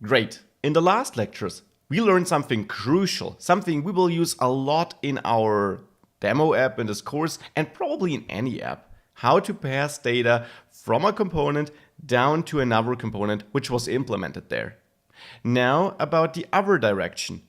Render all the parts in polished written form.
Great. In the last lectures, we learned something crucial, something we will use a lot in our demo app in this course and probably in any app. How to pass data from a component down to another component which was implemented there. Now about the other direction.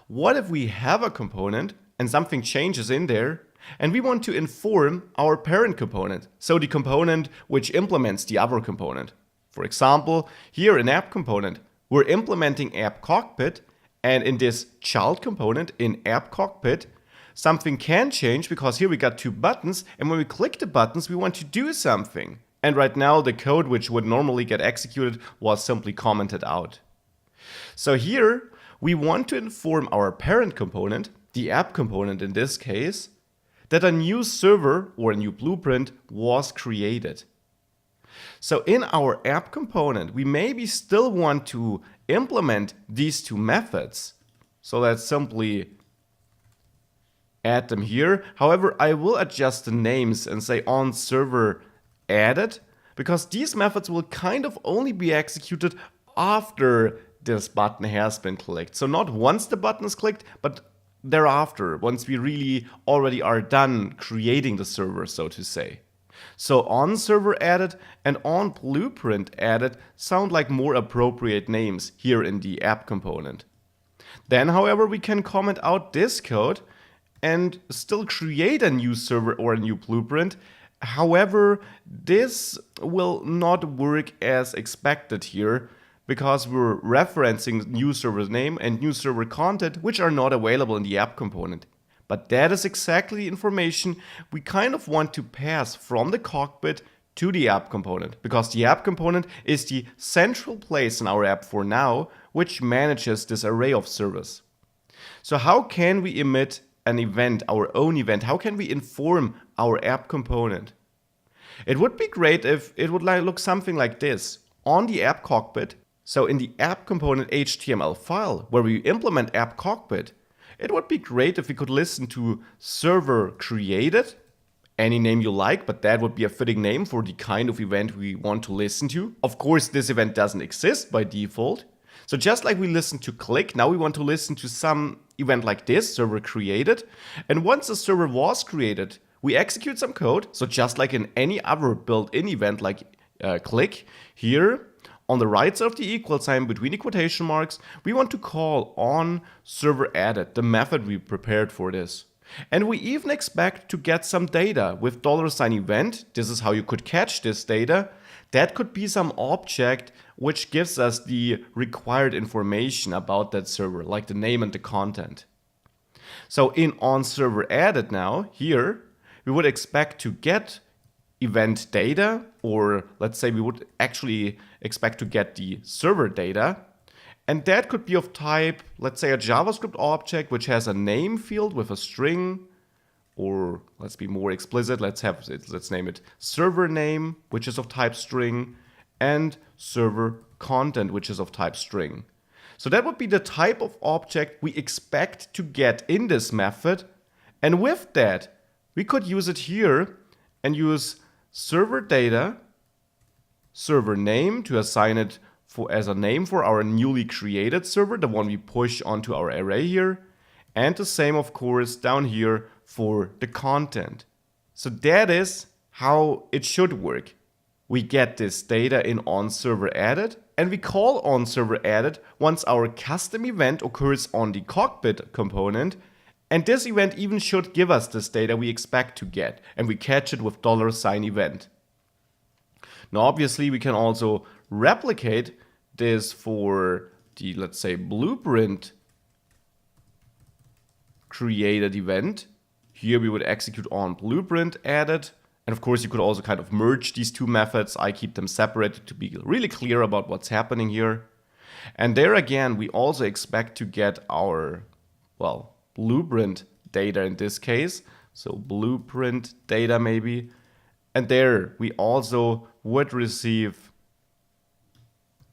What if we have a component and something changes in there and we want to inform our parent component, so the component which implements the other component? For example, here in app component, we're implementing app cockpit, and in this child component in app cockpit, something can change because here we got two buttons, and when we click the buttons, we want to do something. And right now, the code which would normally get executed was simply commented out. So here, we want to inform our parent component, the app component in this case, that a new server or a new blueprint was created. So in our app component, we maybe still want to implement these two methods. So let's simply add them here. However, I will adjust the names and say on server added, because these methods will kind of only be executed after this button has been clicked. So not once the button is clicked, but thereafter, once we really already are done creating the server, so to say. So on server added and on blueprint added sound like more appropriate names here in the app component. Then, however, we can comment out this code and still create a new server or a new blueprint. However, this will not work as expected here because we're referencing new server name and new server content which are not available in the app component. But that is exactly the information we kind of want to pass from the cockpit to the app component, because the app component is the central place in our app for now, which manages this array of servers. So how can we emit an event, our own event? How can we inform our app component? It would be great if it would look something like this. On the app cockpit, so in the app component HTML file where we implement app cockpit, it would be great if we could listen to server created, any name you like, but that would be a fitting name for the kind of event we want to listen to. Of course, this event doesn't exist by default. So just like we listen to click, now we want to listen to some event like this, server created. And once a server was created, we execute some code. So just like in any other built-in event like click, here on the right side of the equal sign between the quotation marks, we want to call on server added, the method we prepared for this. And we even expect to get some data with $event. This is how you could catch this data. That could be some object which gives us the required information about that server, like the name and the content. So in on server added now, here, we would expect to get event data, or let's say we would actually expect to get the server data. And that could be of type, let's say a JavaScript object which has a name field with a string, or let's be more explicit, let's name it server name, which is of type string, and server content, which is of type string. So that would be the type of object we expect to get in this method. And with that, we could use it here and use server data, server name to assign it as a name for our newly created server, the one we push onto our array here, and the same of course down here for the content. So that is how it should work. We get this data in onServerAdded, and we call onServerAdded once our custom event occurs on the cockpit component. And this event even should give us this data we expect to get, and we catch it with $event. Now obviously we can also replicate this for the, let's say, blueprint created event. Here we would execute on blueprint added. And of course you could also kind of merge these two methods. I keep them separated to be really clear about what's happening here. And there again, we also expect to get our, well, blueprint data in this case. So blueprint data maybe. And there we also would receive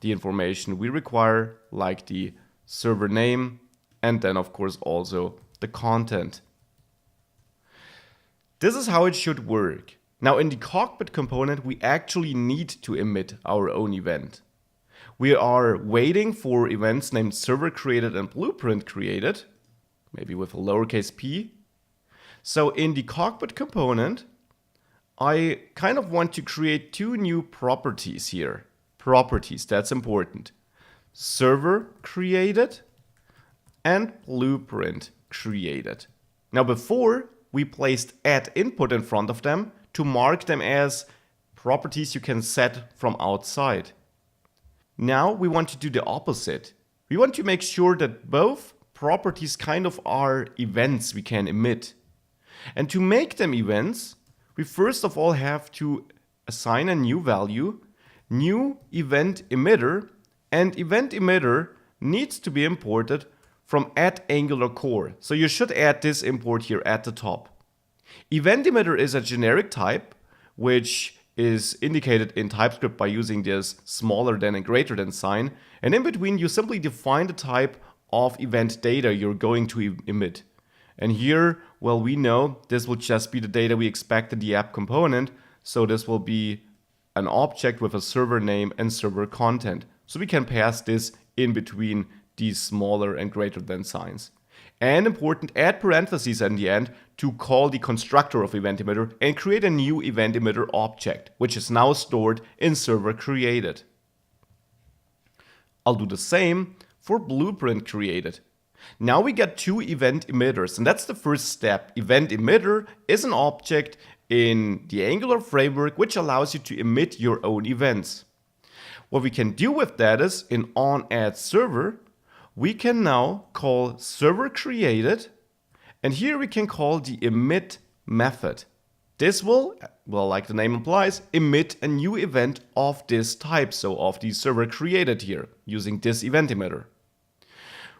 the information we require, like the server name, and then of course also the content. This is how it should work. Now in the cockpit component, we actually need to emit our own event. We are waiting for events named server created and blueprint created, maybe with a lowercase p. So in the cockpit component, I kind of want to create two new properties here. Properties, that's important. Server created and blueprint created. Now before, we placed add input in front of them to mark them as properties you can set from outside. Now we want to do the opposite. We want to make sure that both properties kind of are events we can emit. And to make them events, we first of all have to assign a new value, new event emitter, and event emitter needs to be imported from @AngularCore. So you should add this import here at the top. Event emitter is a generic type, which is indicated in TypeScript by using this smaller than and greater than sign. And in between, you simply define the type of event data you're going to emit. And here, well, we know this will just be the data we expect in the app component. So this will be an object with a server name and server content. So we can pass this in between these smaller and greater than signs. And important, add parentheses in the end to call the constructor of event emitter and create a new event emitter object, which is now stored in server created. I'll do the same for blueprint created. Now we get two event emitters, and that's the first step. Event emitter is an object in the Angular framework which allows you to emit your own events. What we can do with that is in onAddServer, we can now call server created, and here we can call the emit method. This will, well, like the name implies, emit a new event of this type, so of the server created here, using this event emitter.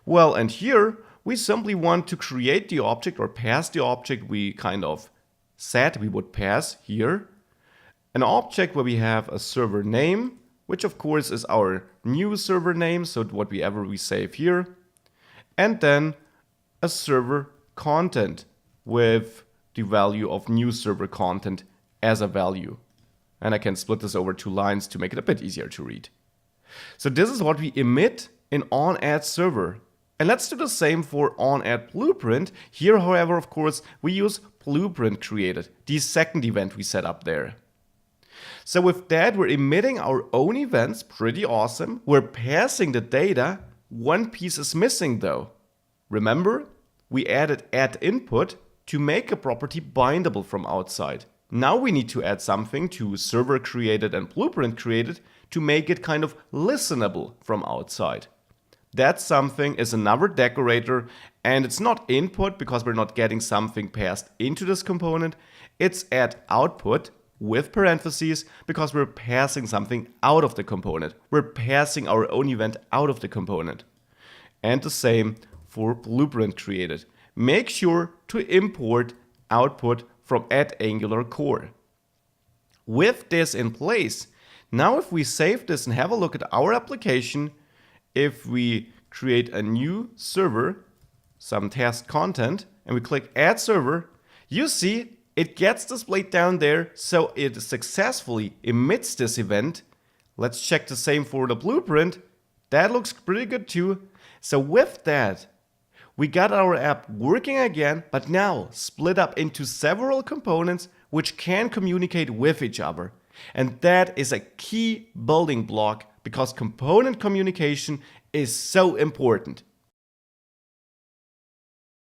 Well, and here we simply want to create the object or pass the object we kind of said we would pass here. An object where we have a server name, which of course is our new server name, so whatever we save here. And then a server content with the value of new server content as a value. And I can split this over two lines to make it a bit easier to read. So this is what we emit in onAddServer. And let's do the same for onAddBlueprint. Here, however, of course, we use blueprint created, the second event we set up there. So with that, we're emitting our own events, pretty awesome. We're passing the data. One piece is missing though. Remember, we added add input to make a property bindable from outside. Now we need to add something to server created and blueprint created to make it kind of listenable from outside. That something is another decorator, and it's not input because we're not getting something passed into this component. It's add output with parentheses because we're passing something out of the component. We're passing our own event out of the component. And the same for blueprint created. Make sure to import output from @AngularCore. With this in place, now if we save this and have a look at our application, if we create a new server, some test content, and we click add server, you see it gets displayed down there, so it successfully emits this event. Let's check the same for the blueprint. That looks pretty good too. So with that, we got our app working again, but now split up into several components which can communicate with each other. And that is a key building block because component communication is so important.